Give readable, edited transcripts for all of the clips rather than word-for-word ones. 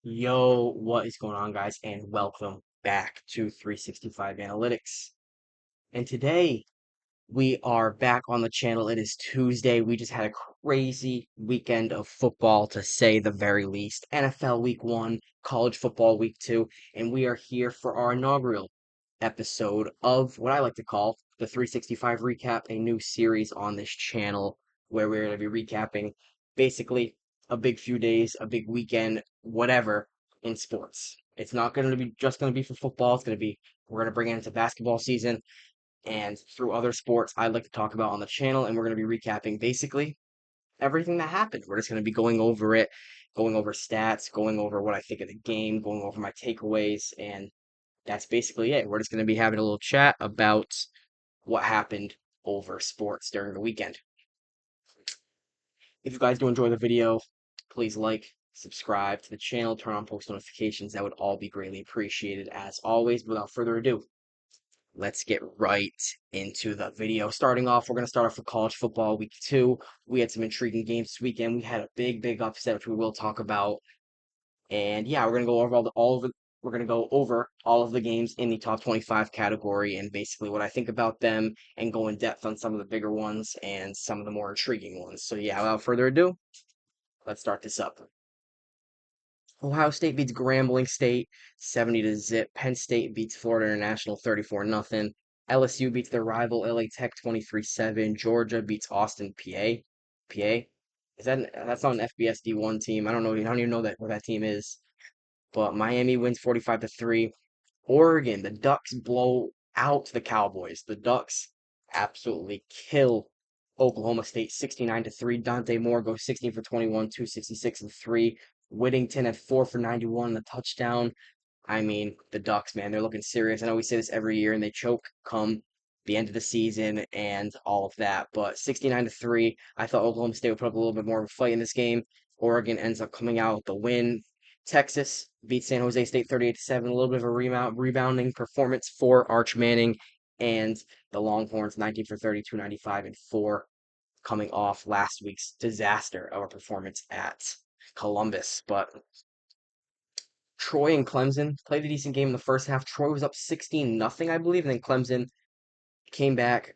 Yo, what is going on, guys? And welcome back to 365 Analytics. And today we are back on the channel. It is Tuesday. We just had a crazy weekend of football, to say the very least. NFL week one, college football week two, and we are here for our inaugural episode of what I like to call the 365 Recap, a new series on this channel where we're going to be recapping basically a big few days, a big weekend, whatever in sports. It's not going to be just going to be for football. It's going to be, we're going to bring it into basketball season and through other sports I like to talk about on the channel, and we're going to be recapping basically everything that happened. We're just going to be going over it, going over stats, going over what I think of the game, going over my takeaways, and that's basically it. We're just going to be having a little chat about what happened over sports during the weekend. If you guys do enjoy the video, please like, subscribe to the channel, turn on post notifications. That would all be greatly appreciated. As always, without further ado, let's get right into the video. Starting off, we're going to start off with college football week two. We had some intriguing games this weekend. We had a big upset, which we will talk about. And yeah, we're going to go over we're going to go over all of the games in the top 25 category and basically what I think about them and go in depth on some of the bigger ones and some of the more intriguing ones. So yeah, without further ado, let's start this up. Ohio State beats Grambling State 70-0. Penn State beats Florida International 34-0. LSU beats their rival LA Tech 23-7. Georgia beats Austin, PA. PA? That's not an FBS D1 team. I don't know. I don't even know where that team is. But Miami wins 45-3. Oregon, the Ducks blow out the Cowboys. The Ducks absolutely kill Oklahoma State 69-3. Dante Moore goes 16 for 21, 266 and 3. Whittington at 4 for 91 and a touchdown. I mean, the Ducks, man, they're looking serious. I know we say this every year and they choke come the end of the season and all of that. But 69-3, I thought Oklahoma State would put up a little bit more of a fight in this game. Oregon ends up coming out with the win. Texas beats San Jose State 38-7. A little bit of a rebounding performance for Arch Manning and the Longhorns 19 for 32, 95 and 4, coming off last week's disaster of a performance at Columbus. But Troy and Clemson played a decent game in the first half. Troy was up 16-0, I believe, and then Clemson came back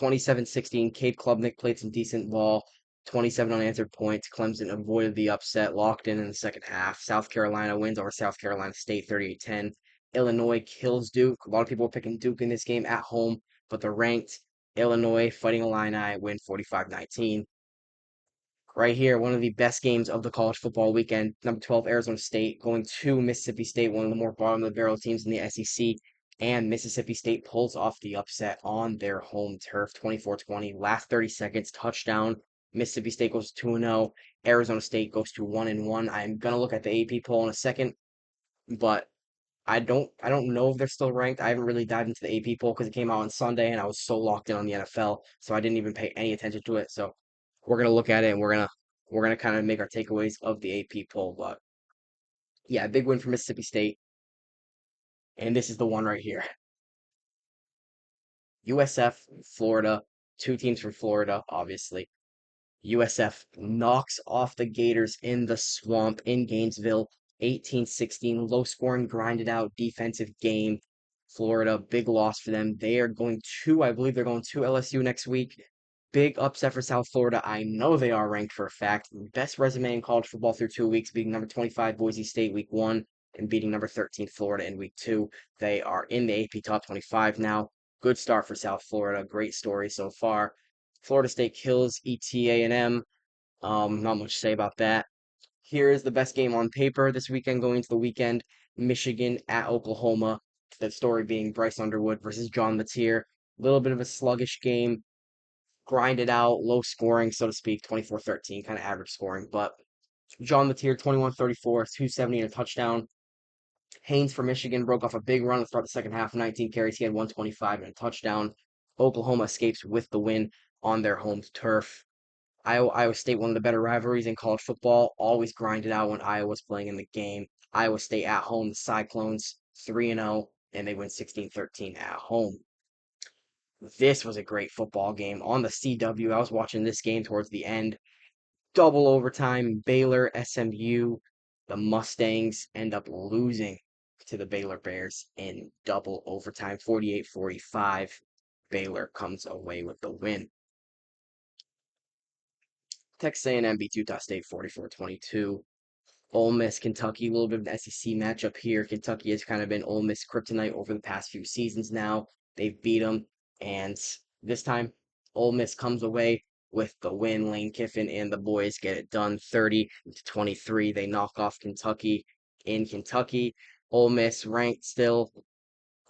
27-16. Cade Klubnik played some decent ball. 27 unanswered points. Clemson avoided the upset, locked in the second half. South Carolina wins over South Carolina State 38-10. Illinois kills Duke. A lot of people were picking Duke in this game at home, but they're ranked. Illinois Fighting Illini win 45-19. Right here, one of the best games of the college football weekend. Number 12, Arizona State going to Mississippi State, one of the more bottom of the barrel teams in the SEC. And Mississippi State pulls off the upset on their home turf, 24-20. Last 30 seconds, touchdown. Mississippi State goes 2-0. Arizona State goes to 1-1. I'm gonna look at the AP poll in a second, but I don't know if they're still ranked. I haven't really dived into the AP poll because it came out on Sunday and I was so locked in on the NFL, so I didn't even pay any attention to it. So we're gonna look at it and we're gonna kind of make our takeaways of the AP poll. But yeah, big win for Mississippi State, and this is the one right here. USF, Florida, two teams from Florida, obviously. USF knocks off the Gators in the swamp in Gainesville, 18-16, low scoring, grinded out defensive game. Florida, big loss for them. They are going to, I believe they're going to LSU next week. Big upset for South Florida. I know they are ranked for a fact. Best resume in college football through 2 weeks, beating number 25 Boise State week one and beating number 13 Florida in week two. They are in the AP top 25 now. Good start for South Florida. Great story so far. Florida State kills ETA&M. Not much to say about that. Here is the best game on paper this weekend going into the weekend. Michigan at Oklahoma. The story being Bryce Underwood versus John Mateer. A little bit of a sluggish game. Grinded out, low scoring, so to speak, 24-13, kind of average scoring. But John Mateer, 21-34, 270 and a touchdown. Haynes for Michigan broke off a big run to start the second half, 19 carries. He had 125 and a touchdown. Oklahoma escapes with the win on their home turf. Iowa State, one of the better rivalries in college football, always grinded out when Iowa's playing in the game. Iowa State at home, the Cyclones 3-0, and they win 16-13 at home. This was a great football game on the CW. I was watching this game towards the end. Double overtime, Baylor, SMU. The Mustangs end up losing to the Baylor Bears in double overtime, 48-45. Baylor comes away with the win. Texas A&M beats Utah State 44-22. Ole Miss, Kentucky, a little bit of an SEC matchup here. Kentucky has kind of been Ole Miss kryptonite over the past few seasons now. They've beat them, and this time, Ole Miss comes away with the win. Lane Kiffin and the boys get it done 30-23. They knock off Kentucky in Kentucky. Ole Miss ranked still.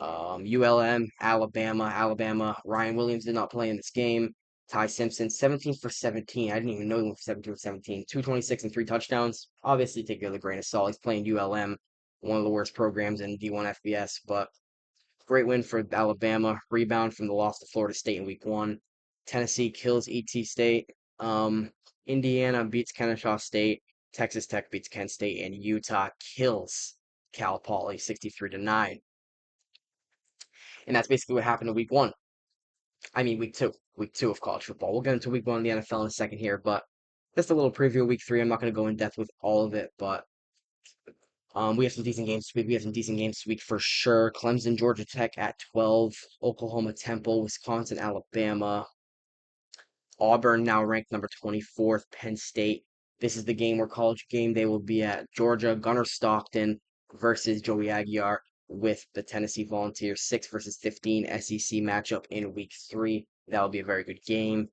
ULM, Alabama. Ryan Williams did not play in this game. Ty Simpson, 17 for 17. I didn't even know he went for 17 for 17. 226 and 3 touchdowns. Obviously, take it with a grain of salt. He's playing ULM, one of the worst programs in D1 FBS, but great win for Alabama. Rebound from the loss to Florida State in week one. Tennessee kills ET State. Indiana beats Kennesaw State. Texas Tech beats Kent State, and Utah kills Cal Poly 63-9. And that's basically what happened in week one. I mean, week two of college football. We'll get into week one in the NFL in a second here, but just a little preview of week three. I'm not going to go in depth with all of it, but we have some decent games this week. We have some decent games this week for sure. Clemson, Georgia Tech at 12, Oklahoma, Temple, Wisconsin, Alabama, Auburn now ranked number 24th, Penn State. This is the game where college game day will be at. Georgia, Gunnar Stockton versus Joey Aguiar with the Tennessee Volunteers, 6 versus 15 SEC matchup in week three. That'll be a very good game.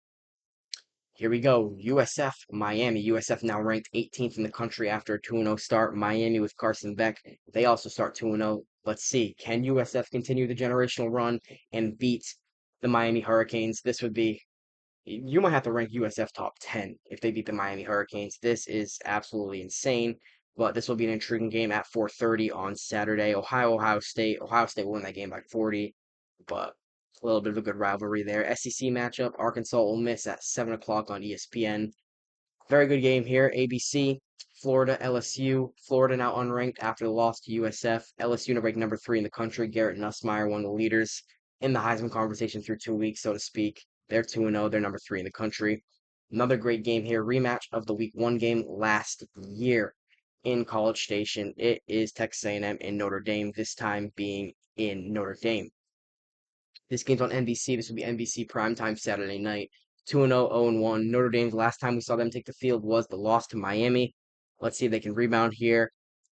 Here we go. USF, Miami. USF now ranked 18th in the country after a 2-0 start. Miami with Carson Beck. They also start 2-0. Let's see. Can USF continue the generational run and beat the Miami Hurricanes? This would be, you might have to rank USF top 10 if they beat the Miami Hurricanes. This is absolutely insane, but this will be an intriguing game at 4:30 on Saturday. Ohio State. Ohio State will win that game by 40, but a little bit of a good rivalry there. SEC matchup, Arkansas Ole Miss at 7 o'clock on ESPN. Very good game here. ABC, Florida, LSU. Florida now unranked after the loss to USF. LSU ranked number 3 in the country. Garrett Nussmeier, one of the leaders in the Heisman conversation through 2 weeks, so to speak. They're 2-0. They're number 3 in the country. Another great game here. Rematch of the week 1 game last year in College Station. It is Texas A&M and Notre Dame, this time being in Notre Dame. This game's on NBC. This will be NBC primetime Saturday night. 2-0, 0-1. Notre Dame's last time we saw them take the field was the loss to Miami. Let's see if they can rebound here.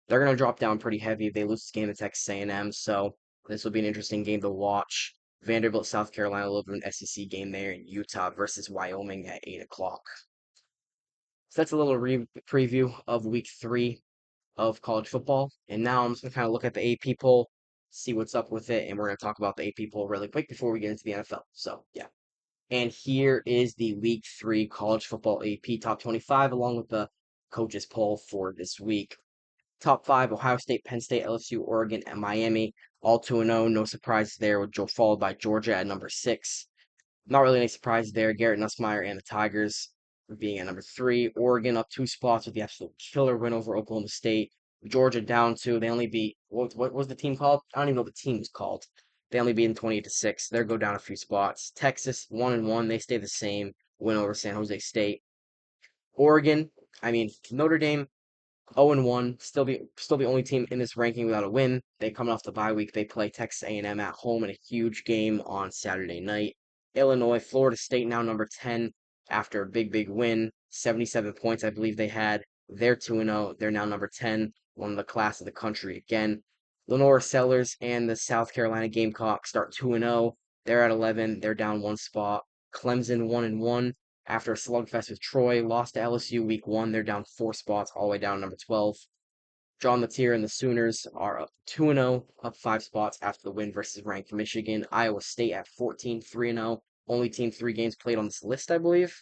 They're going to drop down pretty heavy if they lose this game to Texas A&M, so this will be an interesting game to watch. Vanderbilt, South Carolina, a little bit of an SEC game there, and Utah versus Wyoming at 8 o'clock. So that's a little preview of week 3 of college football. And now I'm just going to kind of look at the AP poll, see what's up with it, and we're going to talk about the AP poll really quick before we get into the NFL. So, yeah. And here is the week 3 college football AP top 25, along with the coaches poll for this week. Top 5, Ohio State, Penn State, LSU, Oregon, and Miami, all 2-0. No surprises there, with followed by Georgia at number 6. Not really any surprise there. Garrett Nussmeier and the Tigers being at number 3. Oregon up 2 spots with the absolute killer win over Oklahoma State. Georgia down 2. They only beat, what was the team called? I don't even know what the team was called. They only beat them 28-6. They'll go down a few spots. Texas 1-1. They stay the same. Win over San Jose State. Oregon, Notre Dame 0-1, still the only team in this ranking without a win. They coming off the bye week. They play Texas A&M at home in a huge game on Saturday night. Illinois, Florida State now number 10 after a big win. 77 points, I believe they had. They're 2-0. They're now number 10, one of the class of the country again. Lenore Sellers and the South Carolina Gamecocks start 2-0. They're at 11. They're down 1 spot. Clemson 1-1 after a slugfest with Troy. Lost to LSU week 1. They're down 4 spots, all the way down number 12. John Latier and the Sooners are up 2-0, up 5 spots after the win versus ranked Michigan. Iowa State at 14, 3-0. Only team 3 games played on this list, I believe.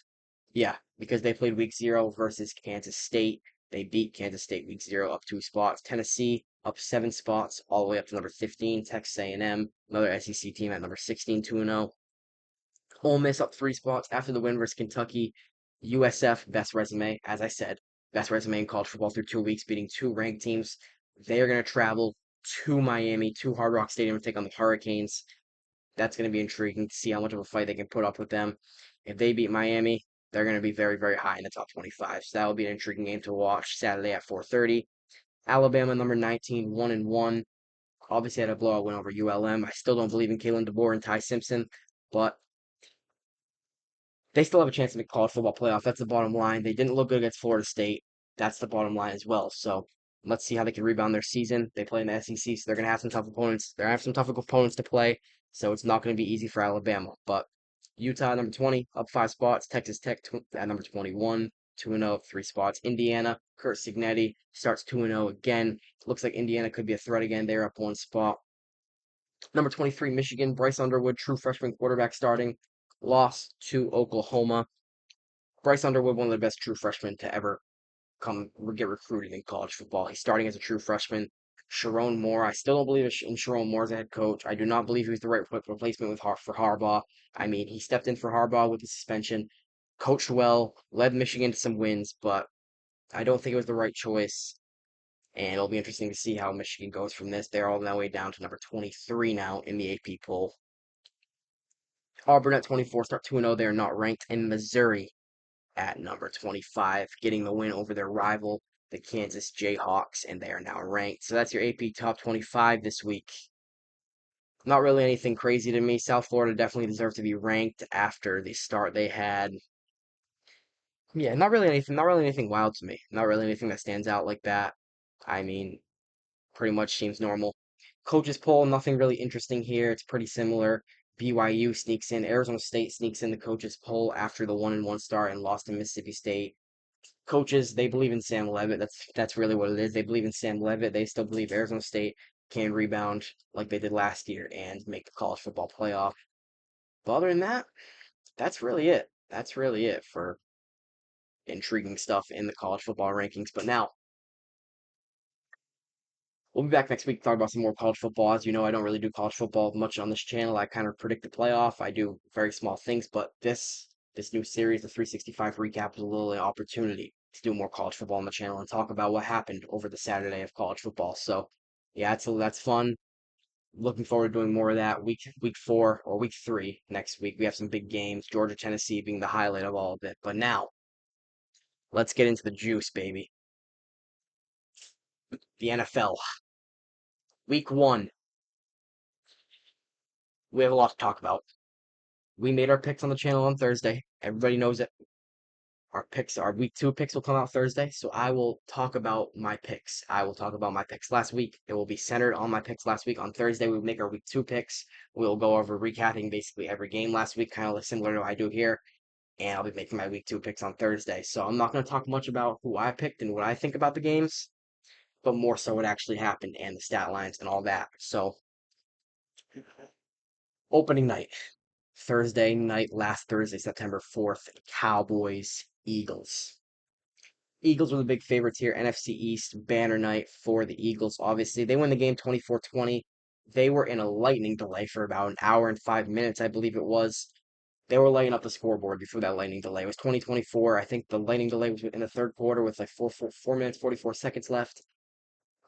Yeah, because they played week 0 versus Kansas State. They beat Kansas State week 0, up 2 spots. Tennessee up 7 spots, all the way up to number 15. Texas A&M, another SEC team at number 16, 2-0. Ole Miss up 3 spots after the win versus Kentucky. USF, best resume, as I said, best resume in college football through 2 weeks, beating 2 ranked teams. They are going to travel to Miami, to Hard Rock Stadium, to take on the Hurricanes. That's going to be intriguing to see how much of a fight they can put up with them. If they beat Miami, they're going to be very high in the top 25. So that will be an intriguing game to watch Saturday at 4:30. Alabama, number 19, 1-1. Obviously had a blowout win over ULM. I still don't believe in Kalen DeBoer and Ty Simpson, but they still have a chance to make college football playoff. That's the bottom line. They didn't look good against Florida State. That's the bottom line as well. So let's see how they can rebound their season. They play in the SEC, so they're going to have some tough opponents. They're going to have some tough opponents to play, so it's not going to be easy for Alabama. But Utah, number 20, up 5 spots. Texas Tech at number 21, 2-0, up 3 spots. Indiana, Kurt Signetti starts 2-0 again. Looks like Indiana could be a threat again. They're up 1 spot. Number 23, Michigan, Bryce Underwood, true freshman quarterback starting, lost to Oklahoma. Bryce Underwood, one of the best true freshmen to ever come get recruited in college football. He's starting as a true freshman. Sharon Moore, I still don't believe in Sharon Moore as a head coach. I do not believe he was the right replacement for Harbaugh. I mean, he stepped in for Harbaugh with the suspension, coached well, led Michigan to some wins, but I don't think it was the right choice. And it'll be interesting to see how Michigan goes from this. They're all the way down to number 23 now in the AP poll. Auburn at 24, start 2-0. They're not ranked. And Missouri at number 25, getting the win over their rival, the Kansas Jayhawks, and they are now ranked. So that's your AP top 25 this week. Not really anything crazy to me. South Florida definitely deserves to be ranked after the start they had. Yeah, not really anything wild to me. Not really anything that stands out like that. I mean, pretty much seems normal. Coaches poll, nothing really interesting here. It's pretty similar. BYU sneaks in. Arizona State sneaks in the coaches poll after the 1-1 start and lost to Mississippi State. Coaches, they believe in Sam Levitt. That's really what it is. They believe in Sam Levitt. They still believe Arizona State can rebound like they did last year and make the college football playoff. But other than that, that's really it. That's really it for intriguing stuff in the college football rankings. But now we'll be back next week to talk about some more college football. As you know, I don't really do college football much on this channel. I kind of predict the playoff. I do very small things, but this new series, the 365 recap, is a little opportunity to do more college football on the channel and talk about what happened over the Saturday of college football. So yeah, that's fun. Looking forward to doing more of that week 4 or week 3 next week. We have some big games, Georgia, Tennessee being the highlight of all of it. But now let's get into the juice, baby. The NFL. Week 1. We have a lot to talk about. We made our picks on the channel on Thursday. Everybody knows it. Our week 2 picks will come out Thursday. So I will talk about my picks. I will talk about my picks last week. It will be centered on my picks last week. On Thursday, we will make our week 2 picks. We'll go over recapping basically every game last week, kind of similar to what I do here. And I'll be making my week 2 picks on Thursday. So I'm not going to talk much about who I picked and what I think about the games, but more so what actually happened and the stat lines and all that. So opening night. Thursday night, last Thursday, September 4th, Cowboys, Eagles. Eagles were the big favorites here. NFC East banner night for the Eagles. Obviously, they win the game 24-20. They were in a lightning delay for about an hour and 5 minutes, I believe it was. They were lighting up the scoreboard before that lightning delay. It was 2024. I think the lightning delay was in the third quarter with like 4 minutes, 44 seconds left.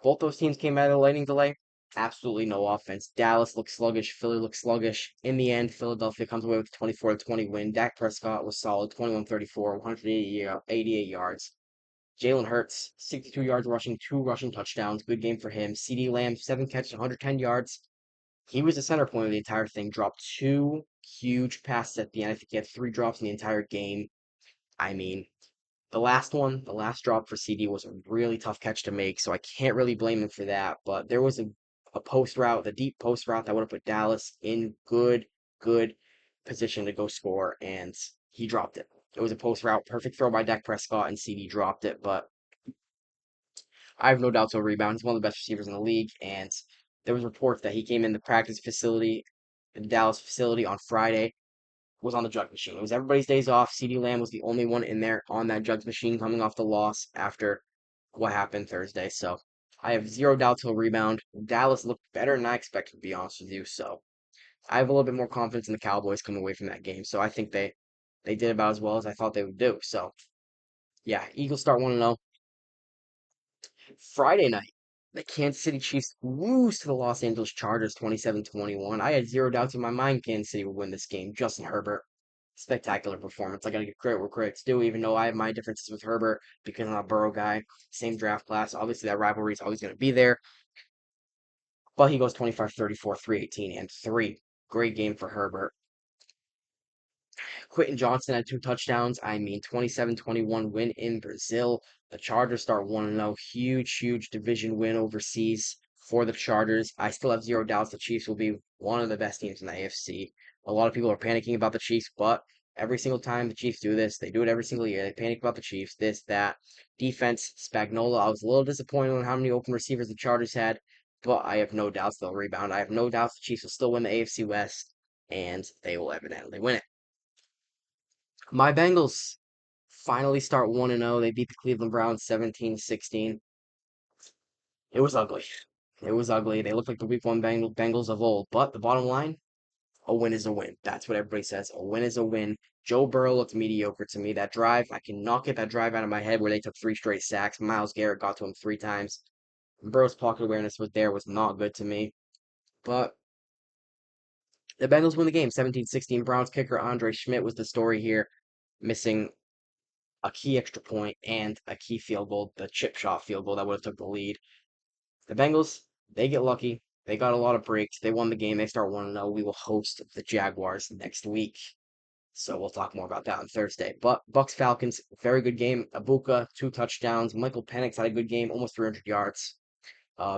Both those teams came out of the lightning delay. Absolutely no offense. Dallas looked sluggish. Philly looked sluggish. In the end, Philadelphia comes away with a 24-20 win. Dak Prescott was solid, 21-34, 188 yards. Jalen Hurts, 62 yards rushing, 2 rushing touchdowns. Good game for him. CeeDee Lamb, 7 catches, 110 yards. He was the center point of the entire thing. Dropped 2 huge passes at the end. I think he had 3 drops in the entire game. I mean, the last drop for CD was a really tough catch to make, so I can't really blame him for that. But there was a post route, the deep post route that would have put Dallas in good position to go score, and he dropped it. It was a post route, perfect throw by Dak Prescott, and CD dropped it. But I have no doubt he'll rebound. He's one of the best receivers in the league, and there was reports that he came in the practice facility, the Dallas facility on Friday, was on the jug machine. It was everybody's days off. CeeDee Lamb was the only one in there on that jugs machine coming off the loss after what happened Thursday. So I have zero doubt he'll rebound. Dallas looked better than I expected, to be honest with you. So I have a little bit more confidence in the Cowboys coming away from that game. So I think they did about as well as I thought they would do. So yeah, Eagles start 1-0. Friday night, the Kansas City Chiefs lose to the Los Angeles Chargers 27-21. I had zero doubts in my mind Kansas City would win this game. Justin Herbert, Spectacular performance. I gotta give credit where credit's due, even though I have my differences with Herbert because I'm a Burrow guy. Same draft class. Obviously, that rivalry is always gonna be there. But he goes 25, 34, 318, and 3. Great game for Herbert. Quentin Johnson had 2 touchdowns. I mean, 27-21 win in Brazil. The Chargers start 1-0. Huge, huge division win overseas for the Chargers. I still have zero doubts the Chiefs will be one of the best teams in the AFC. A lot of people are panicking about the Chiefs, but every single time the Chiefs do this, they do it every single year. They panic about the Chiefs, this, that. Defense, Spagnola. I was a little disappointed on how many open receivers the Chargers had, but I have no doubts they'll rebound. I have no doubts the Chiefs will still win the AFC West, and they will evidently win it. My Bengals finally start 1-0. They beat the Cleveland Browns 17-16. It was ugly. It was ugly. They looked like the week one Bengals of old. But the bottom line, a win is a win. That's what everybody says. A win is a win. Joe Burrow looked mediocre to me. That drive, I cannot get that drive out of my head where they took 3 straight sacks. Myles Garrett got to him 3 times. Burrow's pocket awareness was not good to me. But the Bengals win the game 17-16. Browns kicker Andre Schmidt was the story here, missing a key extra point and a key field goal, the chip shot field goal that would have took the lead. The Bengals, they get lucky. They got a lot of breaks. They won the game. They start 1-0. We will host the Jaguars next week. So we'll talk more about that on Thursday. But Bucks Falcons, very good game. Abuka, 2 touchdowns. Michael Penix had a good game, almost 300 yards.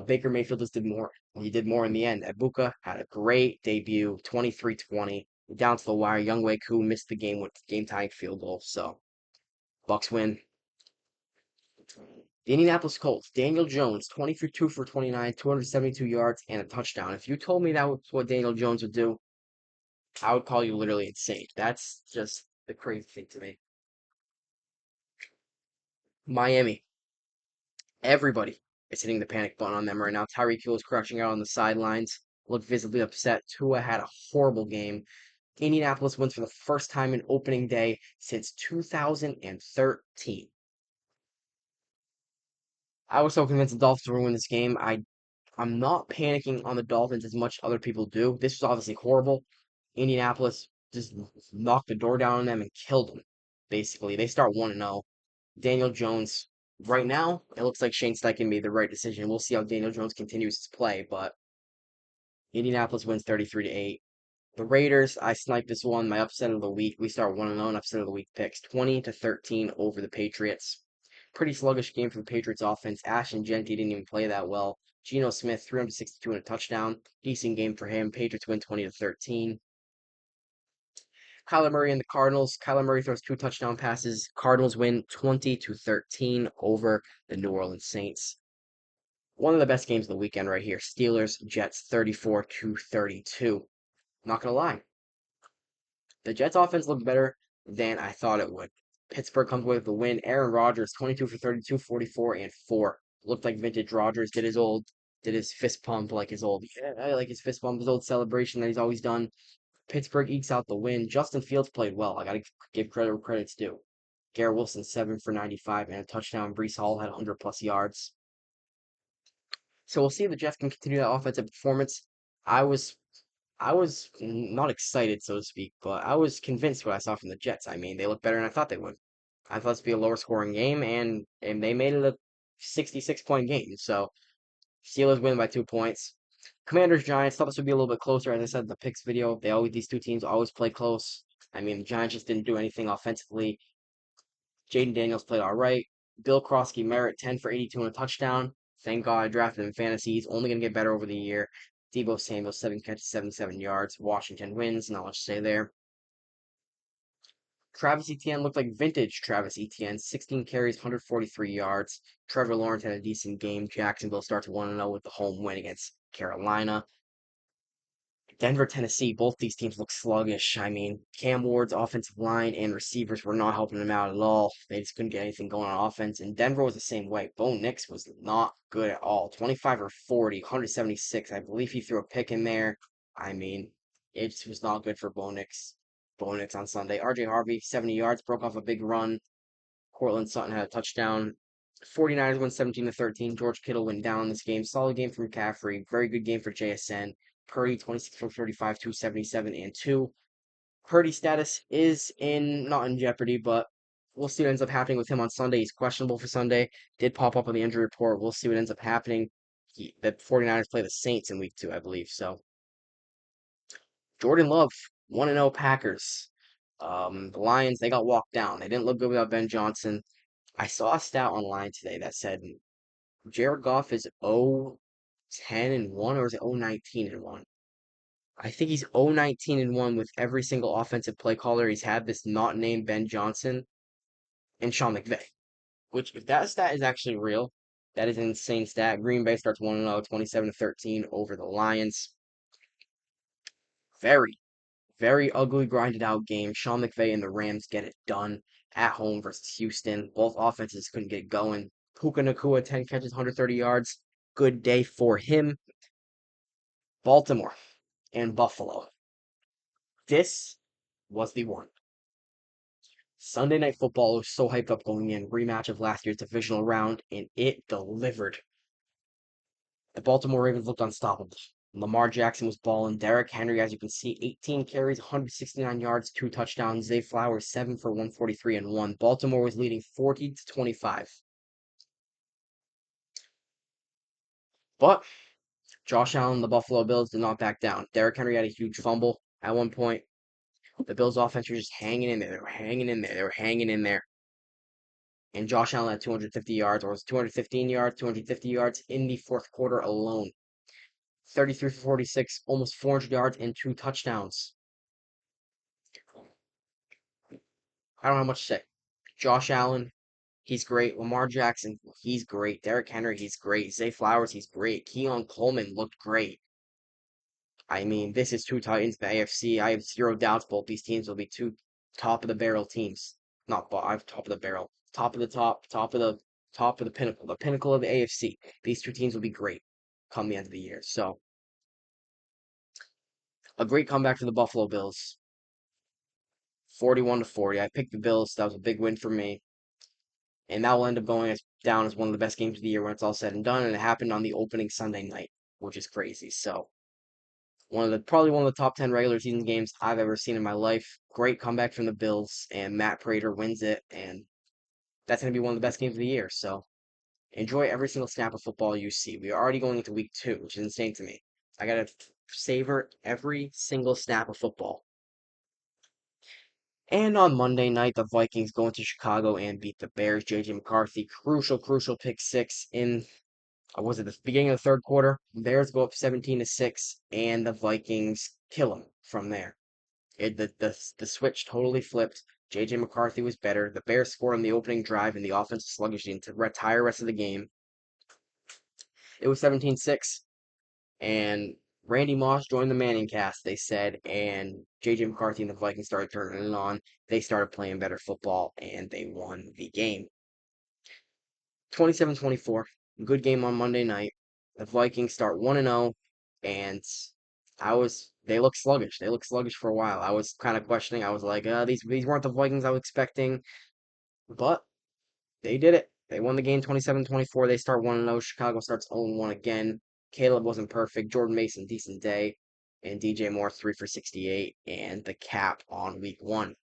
Baker Mayfield just did more. He did more in the end. Abuka had a great debut, 23-20. Down to the wire. Younghoe Koo missed the game with game-tying field goal. So Bucks win. The Indianapolis Colts, Daniel Jones, 20 for 2 for 29, 272 yards, and a touchdown. If you told me that was what Daniel Jones would do, I would call you literally insane. That's just the crazy thing to me. Miami, everybody is hitting the panic button on them right now. Tyreek Hill is crouching out on the sidelines, looked visibly upset. Tua had a horrible game. Indianapolis wins for the first time in opening day since 2013. I was so convinced the Dolphins would win this game. I'm not panicking on the Dolphins as much as other people do. This was obviously horrible. Indianapolis just knocked the door down on them and killed them. Basically, they start 1-0. Daniel Jones, right now, it looks like Shane Steichen made the right decision. We'll see how Daniel Jones continues his play, but Indianapolis wins 33-8. The Raiders, I sniped this one. My upset of the week. We start 1-0 and upset of the week picks 20-13 over the Patriots. Pretty sluggish game for the Patriots offense. Ashton Jeanty didn't even play that well. Geno Smith, 362 and a touchdown. Decent game for him. Patriots win 20-13. Kyler Murray and the Cardinals. Kyler Murray throws 2 touchdown passes. Cardinals win 20-13 over the New Orleans Saints. One of the best games of the weekend right here. Steelers, Jets 34-32. Not gonna lie. The Jets offense looked better than I thought it would. Pittsburgh comes away with the win. Aaron Rodgers, 22 for 32, 44, and 4. Looked like vintage Rodgers. Did his fist pump like his old, yeah, I like his fist pump, his old celebration that he's always done. Pittsburgh ekes out the win. Justin Fields played well. I gotta give credit where credit's due. Garrett Wilson, 7 for 95 and a touchdown. Brees Hall had 100 plus yards. So we'll see if the Jets can continue that offensive performance. I was I was not excited, so to speak, but I was convinced what I saw from the Jets. I mean, they looked better than I thought they would. I thought this would be a lower scoring game, and they made it a 66-point game. So Steelers win by 2 points. Commanders Giants thought this would be a little bit closer. As I said in the picks video, these two teams always play close. I mean, the Giants just didn't do anything offensively. Jaden Daniels played all right. Bill Krosky Merritt 10 for 82 and a touchdown. Thank God I drafted him in fantasy. He's only going to get better over the year. Deebo Samuel 7 catches, 77 yards. Washington wins. Not much to say there. Travis Etienne looked like vintage Travis Etienne. 16 carries, 143 yards. Trevor Lawrence had a decent game. Jacksonville starts 1-0 with the home win against Carolina. Denver, Tennessee, both these teams look sluggish. I mean, Cam Ward's offensive line and receivers were not helping him out at all. They just couldn't get anything going on offense. And Denver was the same way. Bo Nix was not good at all. 25 or 40, 176. I believe he threw a pick in there. I mean, it just was not good for Bo Nix. Bo Nix on Sunday. RJ Harvey, 70 yards, broke off a big run. Cortland Sutton had a touchdown. 49ers win 17-13. George Kittle went down this game. Solid game from McCaffrey. Very good game for JSN. Purdy, 26 for 35, 277, and 2. Purdy's status is not in jeopardy, but we'll see what ends up happening with him on Sunday. He's questionable for Sunday. Did pop up on the injury report. We'll see what ends up happening. The 49ers play the Saints in week 2, I believe. So Jordan Love, 1-0 Packers. The Lions, they got walked down. They didn't look good without Ben Johnson. I saw a stat online today that said Jared Goff is 0-10-1, or is it 0-19-1? I think he's 0-19-1 with every single offensive play caller he's had that's not named Ben Johnson and Sean McVay. Which, if that stat is actually real, that is an insane stat. Green Bay starts 1-0, 27-13 over the Lions. Very, very ugly, grinded out game. Sean McVay and the Rams get it done at home versus Houston. Both offenses couldn't get going. Puka Nacua, 10 catches, 130 yards. Good day for him. Baltimore and Buffalo. This was the one. Sunday Night Football was so hyped up going in. Rematch of last year's divisional round, and it delivered. The Baltimore Ravens looked unstoppable. Lamar Jackson was balling. Derrick Henry, as you can see, 18 carries, 169 yards, 2 touchdowns. Zay Flowers, 7 for 143 and 1. Baltimore was leading 40-25. But Josh Allen, the Buffalo Bills, did not back down. Derrick Henry had a huge fumble at one point. The Bills' offense was just hanging in there. They were hanging in there. They were hanging in there. And Josh Allen had 250 yards, or was 215 yards, 250 yards in the fourth quarter alone. 33 for 46, almost 400 yards and 2 touchdowns. I don't have much to say. Josh Allen, he's great. Lamar Jackson, he's great. Derrick Henry, he's great. Zay Flowers, he's great. Keon Coleman looked great. I mean, this is two Titans, the AFC. I have zero doubts both these teams will be two top of the barrel teams. Not I have top of the barrel. Top of the top of the pinnacle of the AFC. These two teams will be great come the end of the year. So a great comeback for the Buffalo Bills. 41-40. I picked the Bills. That was a big win for me. And that will end up going down as one of the best games of the year when it's all said and done. And it happened on the opening Sunday night, which is crazy. So probably one of the top 10 regular season games I've ever seen in my life. Great comeback from the Bills, and Matt Prater wins it, and that's going to be one of the best games of the year. So enjoy every single snap of football you see. We are already going into week 2, which is insane to me. I got to savor every single snap of football. And on Monday night, the Vikings go into Chicago and beat the Bears. JJ McCarthy, crucial pick six in, was it the beginning of the third quarter? Bears go up 17-6, and the Vikings kill them from there. The switch totally flipped. JJ McCarthy was better. The Bears scored on the opening drive, and the offense was sluggish the entire rest of the game. It was 17-6, and Randy Moss joined the Manning cast, they said, and JJ McCarthy and the Vikings started turning it on. They started playing better football, and they won the game. 27-24. Good game on Monday night. The Vikings start 1-0, and they look sluggish. They looked sluggish for a while. I was kind of questioning. I was like, these weren't the Vikings I was expecting, but they did it. They won the game 27-24. They start 1-0. Chicago starts 0-1 again. Caleb wasn't perfect. Jordan Mason, decent day. And DJ Moore, 3 for 68. And the cap on week 1.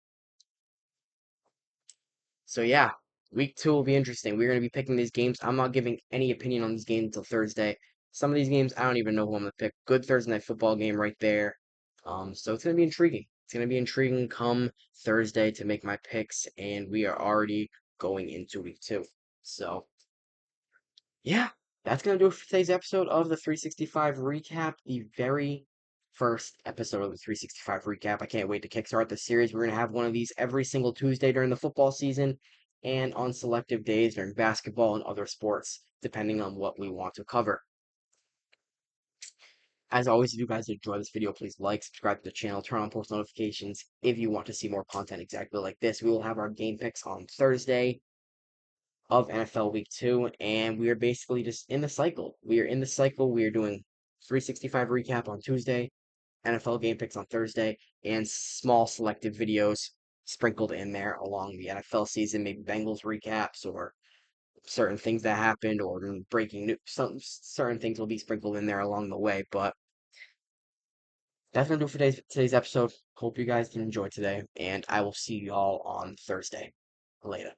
So, yeah, week 2 will be interesting. We're going to be picking these games. I'm not giving any opinion on these games until Thursday. Some of these games, I don't even know who I'm going to pick. Good Thursday night football game right there. So it's going to be intriguing. It's going to be intriguing come Thursday to make my picks. And we are already going into week 2. So, yeah, that's going to do it for today's episode of the 365 Recap, the very first episode of the 365 Recap. I can't wait to kickstart the series. We're going to have one of these every single Tuesday during the football season and on selective days during basketball and other sports, depending on what we want to cover. As always, if you guys enjoy this video, please like, subscribe to the channel, turn on post notifications if you want to see more content exactly like this. We will have our game picks on Thursday of NFL Week 2, and we are basically just in the cycle. We are in the cycle. We are doing 365 recap on Tuesday, NFL game picks on Thursday, and small selective videos sprinkled in there along the NFL season, maybe Bengals recaps or certain things that happened or breaking news. Some certain things will be sprinkled in there along the way, but that's gonna do it for today's episode. Hope you guys can enjoy today, and I will see you all on Thursday. Later.